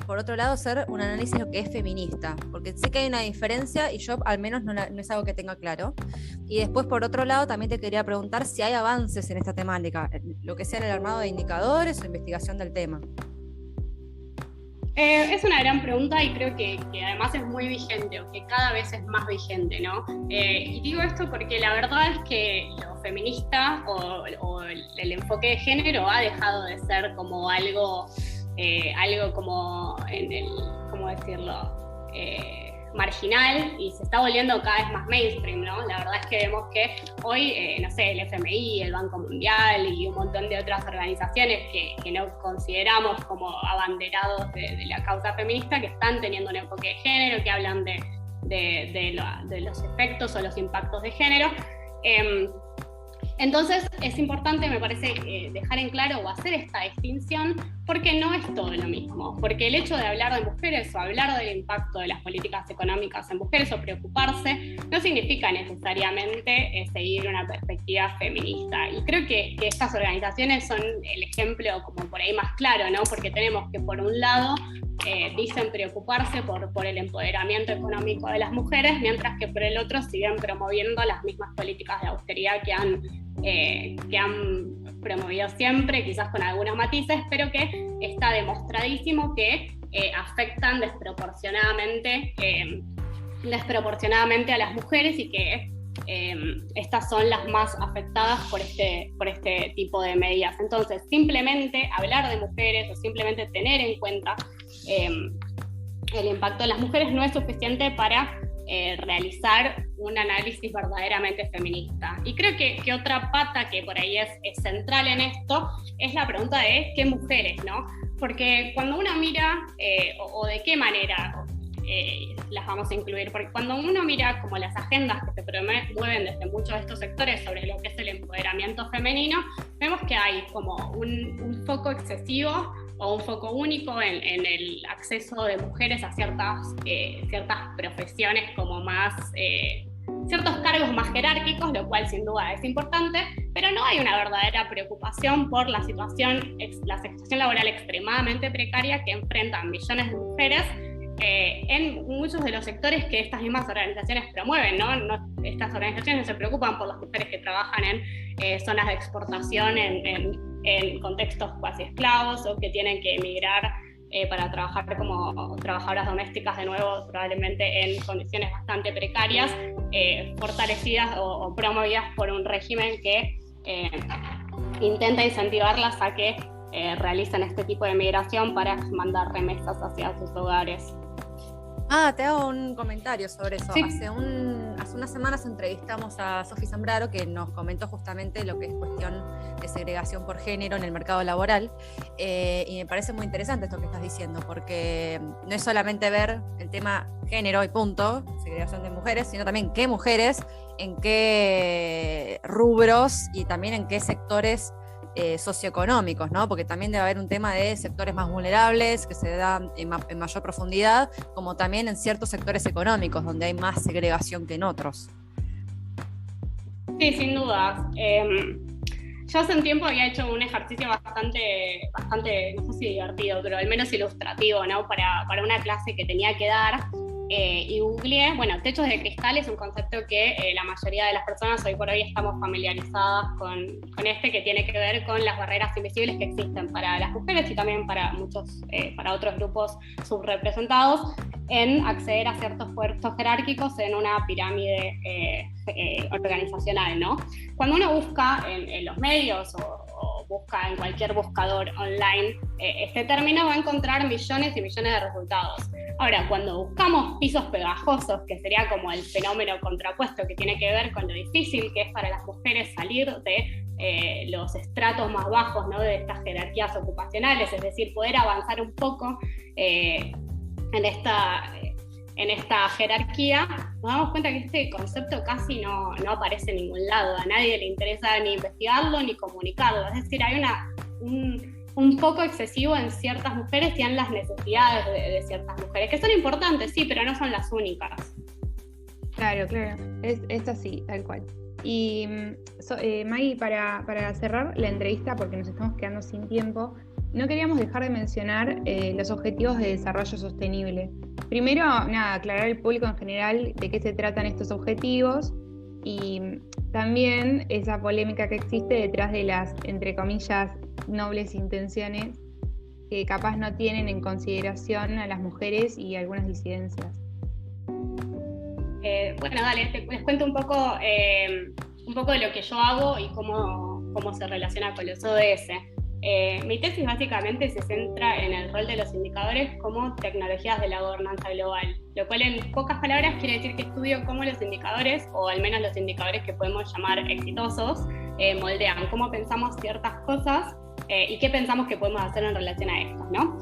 por otro lado, hacer un análisis de lo que es feminista, porque sé que hay una diferencia y yo al menos no es algo que tenga claro. Y después, por otro lado, también te quería preguntar si hay avances en esta temática, lo que sea en el armado de indicadores o investigación del tema. Es una gran pregunta y creo que además es muy vigente, o que cada vez es más vigente, ¿no? Y digo esto porque la verdad es que lo feminista o el enfoque de género ha dejado de ser como algo como ¿cómo decirlo? Marginal, y se está volviendo cada vez más mainstream, ¿no? La verdad es que vemos que hoy, no sé, el FMI, el Banco Mundial y un montón de otras organizaciones que no consideramos como abanderados de la causa feminista, que están teniendo un enfoque de género, que hablan de los efectos o los impactos de género. Entonces es importante, me parece, dejar en claro o hacer esta distinción, porque no es todo lo mismo, porque el hecho de hablar de mujeres o hablar del impacto de las políticas económicas en mujeres o preocuparse no significa necesariamente seguir una perspectiva feminista, y creo que estas organizaciones son el ejemplo como por ahí más claro, ¿no? Porque tenemos que por un lado dicen preocuparse por el empoderamiento económico de las mujeres, mientras que por el otro siguen promoviendo las mismas políticas de austeridad que han promovido siempre, quizás con algunos matices, pero que está demostradísimo que afectan desproporcionadamente a las mujeres, y que estas son las más afectadas por este tipo de medidas. Entonces, simplemente hablar de mujeres o simplemente tener en cuenta el impacto de las mujeres no es suficiente para realizar un análisis verdaderamente feminista. Y creo que otra pata que por ahí es central en esto es la pregunta de qué mujeres, ¿no? Porque cuando uno mira, o de qué manera las vamos a incluir, porque cuando uno mira como las agendas que se promueven desde muchos de estos sectores sobre lo que es el empoderamiento femenino, vemos que hay como un foco excesivo o un foco único en el acceso de mujeres a ciertas profesiones como más, ciertos cargos más jerárquicos, lo cual sin duda es importante, pero no hay una verdadera preocupación por la situación laboral extremadamente precaria que enfrentan millones de mujeres en muchos de los sectores que estas mismas organizaciones promueven, ¿no? Estas organizaciones no se preocupan por las mujeres que trabajan en zonas de exportación, en contextos cuasi esclavos, o que tienen que emigrar para trabajar como trabajadoras domésticas, de nuevo, probablemente en condiciones bastante precarias, fortalecidas o promovidas por un régimen que intenta incentivarlas a que realicen este tipo de migración para mandar remesas hacia sus hogares. Te hago un comentario sobre eso. Sí. Hace unas semanas entrevistamos a Sofi Zambraro, que nos comentó justamente lo que es cuestión de segregación por género en el mercado laboral, y me parece muy interesante esto que estás diciendo, porque no es solamente ver el tema género y punto, segregación de mujeres, sino también qué mujeres, en qué rubros y también en qué sectores socioeconómicos, ¿no? Porque también debe haber un tema de sectores más vulnerables que se da en mayor profundidad, como también en ciertos sectores económicos donde hay más segregación que en otros. Sí, sin dudas. Yo hace un tiempo había hecho un ejercicio bastante, no sé si divertido, pero al menos ilustrativo, ¿no? Para una clase que tenía que dar. Y googleé, techos de cristal es un concepto que la mayoría de las personas hoy por hoy estamos familiarizadas con que tiene que ver con las barreras invisibles que existen para las mujeres y también para otros grupos subrepresentados en acceder a ciertos puestos jerárquicos en una pirámide organizacional, ¿no? Cuando uno busca en los medios o busca en cualquier buscador online este término, va a encontrar millones y millones de resultados. Ahora, cuando buscamos pisos pegajosos, que sería como el fenómeno contrapuesto que tiene que ver con lo difícil que es para las mujeres salir de los estratos más bajos, ¿no? De estas jerarquías ocupacionales, es decir, poder avanzar un poco en esta jerarquía, nos damos cuenta que este concepto casi no aparece en ningún lado, a nadie le interesa ni investigarlo ni comunicarlo, es decir, hay un foco excesivo en ciertas mujeres y en las necesidades de ciertas mujeres, que son importantes, sí, pero no son las únicas. Claro, es así, tal cual. Y Maggie, para cerrar la entrevista, porque nos estamos quedando sin tiempo, no queríamos dejar de mencionar los objetivos de desarrollo sostenible. Primero, aclarar al público en general de qué se tratan estos objetivos y también esa polémica que existe detrás de las, entre comillas, nobles intenciones que capaz no tienen en consideración a las mujeres y algunas disidencias. Bueno, dale, les cuento un poco de lo que yo hago y cómo se relaciona con los ODS. Mi tesis básicamente se centra en el rol de los indicadores como tecnologías de la gobernanza global, lo cual en pocas palabras quiere decir que estudio cómo los indicadores, o al menos los indicadores que podemos llamar exitosos, moldean cómo pensamos ciertas cosas y qué pensamos que podemos hacer en relación a estos, ¿no?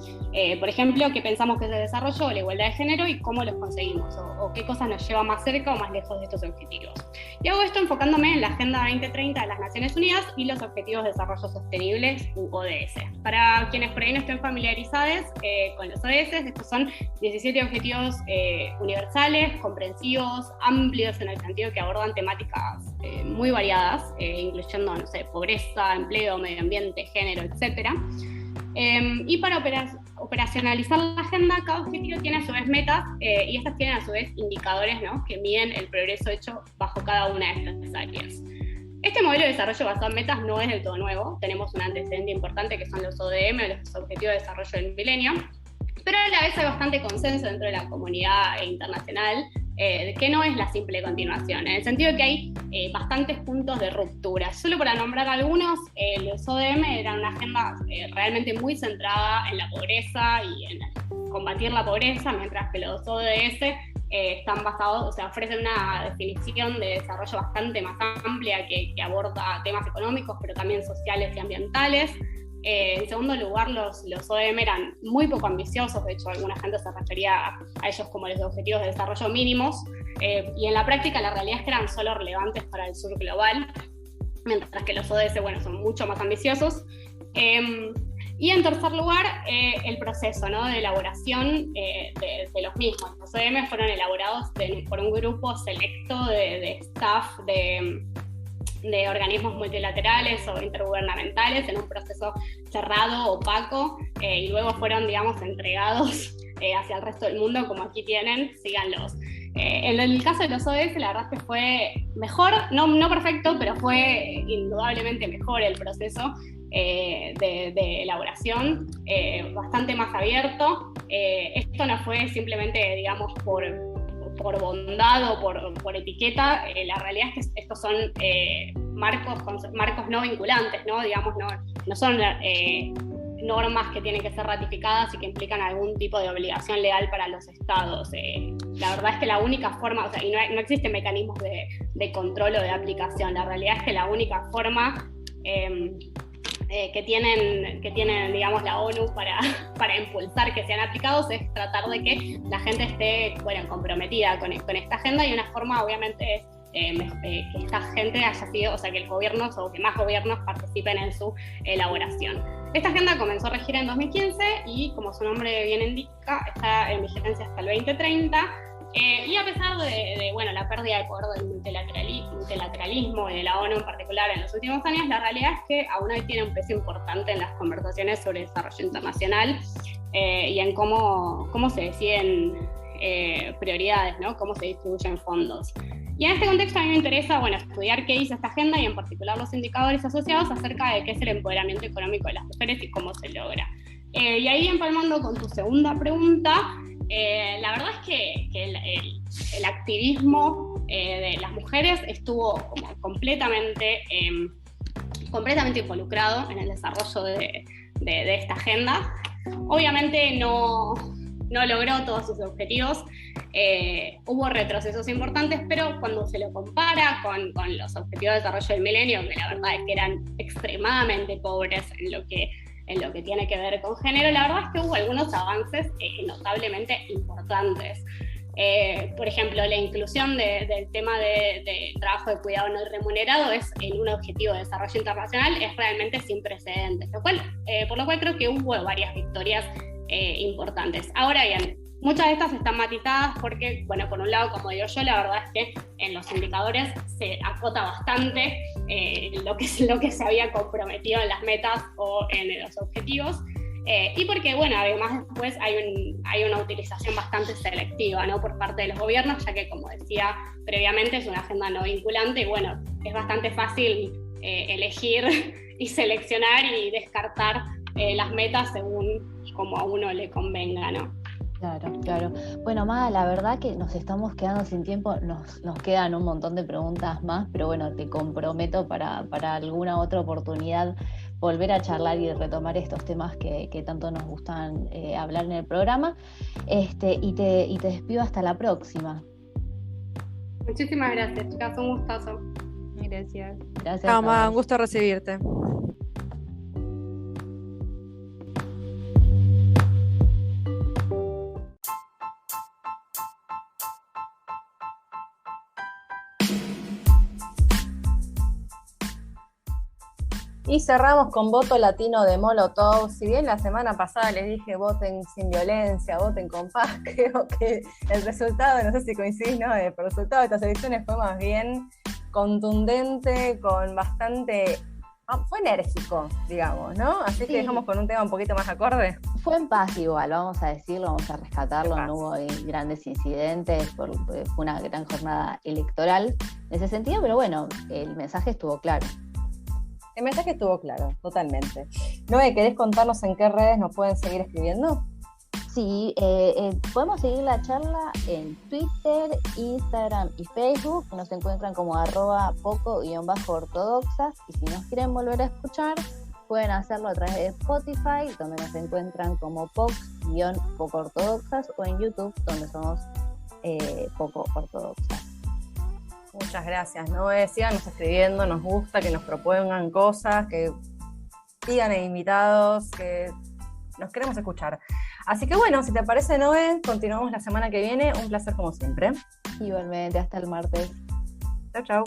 Por ejemplo, qué pensamos que es el desarrollo o la igualdad de género y cómo los conseguimos, o qué cosas nos llevan más cerca o más lejos de estos objetivos. Y hago esto enfocándome en la Agenda 2030 de las Naciones Unidas y los Objetivos de Desarrollo Sostenibles, ODS. Para quienes por ahí no estén familiarizados con los ODS, estos son 17 objetivos universales, comprensivos, amplios en el sentido que abordan temáticas muy variadas, incluyendo, no sé, pobreza, empleo, medio ambiente, género, etc. Y para operacionalizar la agenda, cada objetivo tiene a su vez metas y estas tienen a su vez indicadores, ¿no?, que miden el progreso hecho bajo cada una de estas áreas. Este modelo de desarrollo basado en metas no es del todo nuevo. Tenemos un antecedente importante que son los ODM, o los Objetivos de Desarrollo del Milenio, pero a la vez hay bastante consenso dentro de la comunidad internacional que no es la simple continuación, en el sentido de que hay bastantes puntos de ruptura. Solo para nombrar algunos, los ODM eran una agenda realmente muy centrada en la pobreza y en combatir la pobreza, mientras que los ODS están basados, o sea, ofrecen una definición de desarrollo bastante más amplia que aborda temas económicos, pero también sociales y ambientales. En segundo lugar, los ODM eran muy poco ambiciosos, de hecho alguna gente se refería a ellos como los objetivos de desarrollo mínimos, y en la práctica la realidad es que eran solo relevantes para el sur global, mientras que los ODS, bueno, son mucho más ambiciosos. Y en tercer lugar, el proceso, ¿no?, de elaboración de los mismos. Los ODM fueron elaborados por un grupo selecto de staff de organismos multilaterales o intergubernamentales en un proceso cerrado, opaco, y luego fueron, digamos, entregados hacia el resto del mundo, como aquí tienen, síganlos. En el caso de los ODS, la verdad es que fue mejor, no perfecto, pero fue indudablemente mejor el proceso de elaboración, bastante más abierto. Esto no fue simplemente, digamos, por bondad o por etiqueta. La realidad es que estos son marcos no vinculantes, ¿no? Digamos, no son normas que tienen que ser ratificadas y que implican algún tipo de obligación legal para los estados. La verdad es que la única forma, o sea, y no existen mecanismos de control o de aplicación. La realidad es que la única forma que tienen, digamos, la ONU para impulsar que sean aplicados es tratar de que la gente esté, bueno, comprometida con esta agenda, y una forma, obviamente, es que esta gente haya sido, o sea, que el gobierno o que más gobiernos participen en su elaboración. Esta agenda comenzó a regir en 2015 y, como su nombre bien indica, está en vigencia hasta el 2030. Y a pesar de bueno, la pérdida de poder del multilateralismo y de la ONU en particular en los últimos años, la realidad es que aún hoy tiene un peso importante en las conversaciones sobre desarrollo internacional y en cómo se deciden prioridades, ¿no?, cómo se distribuyen fondos. Y en este contexto a mí me interesa, bueno, estudiar qué dice esta agenda y en particular los indicadores asociados acerca de qué es el empoderamiento económico de las mujeres y cómo se logra. Y ahí, empalmando con tu segunda pregunta, la verdad es que el activismo de las mujeres estuvo como completamente involucrado en el desarrollo de esta agenda. Obviamente no logró todos sus objetivos, hubo retrocesos importantes, pero cuando se lo compara con los objetivos de desarrollo del milenio, que la verdad es que eran extremadamente pobres en lo que tiene que ver con género, la verdad es que hubo algunos avances notablemente importantes. Por ejemplo, la inclusión del tema de trabajo de cuidado no remunerado en un objetivo de desarrollo internacional es realmente sin precedentes, por lo cual creo que hubo varias victorias importantes. Ahora bien, muchas de estas están matizadas porque, bueno, por un lado, como digo yo, la verdad es que en los indicadores se acota bastante lo que se había comprometido en las metas o en los objetivos. Y porque, bueno, además después hay una utilización bastante selectiva, ¿no? Por parte de los gobiernos, ya que, como decía previamente, es una agenda no vinculante y, bueno, es bastante fácil elegir y seleccionar y descartar las metas según como a uno le convenga, ¿no? Claro, claro. Bueno, Maga, la verdad que nos estamos quedando sin tiempo, nos quedan un montón de preguntas más, pero bueno, te comprometo para alguna otra oportunidad volver a charlar y retomar estos temas que tanto nos gustan hablar en el programa. Y te despido hasta la próxima. Muchísimas gracias, chicas, un gustazo. Gracias. Gracias. Chao, Maga, un gusto recibirte. Y cerramos con voto latino de Molotov. Si bien la semana pasada les dije voten sin violencia, voten con paz, creo que el resultado, no sé si coincidís, ¿no? El resultado de estas elecciones fue más bien contundente, con bastante... fue enérgico, digamos, ¿no? Así que dejamos con un tema un poquito más acorde. Fue en paz igual, vamos a decirlo, vamos a rescatarlo, no hubo grandes incidentes, fue una gran jornada electoral en ese sentido, pero bueno, el mensaje estuvo claro. El mensaje estuvo claro, totalmente. Noé, ¿querés contarnos en qué redes nos pueden seguir escribiendo? Sí, podemos seguir la charla en Twitter, Instagram y Facebook. Nos encuentran como @poco_ortodoxas. Y si nos quieren volver a escuchar, pueden hacerlo a través de Spotify, donde nos encuentran como poco ortodoxas, o en YouTube, donde somos poco ortodoxas. Muchas gracias, Noé. Síganos escribiendo, nos gusta que nos propongan cosas, que pidan invitados, que nos queremos escuchar. Así que bueno, si te parece, Noé, continuamos la semana que viene. Un placer como siempre. Igualmente, hasta el martes. Chau, chau.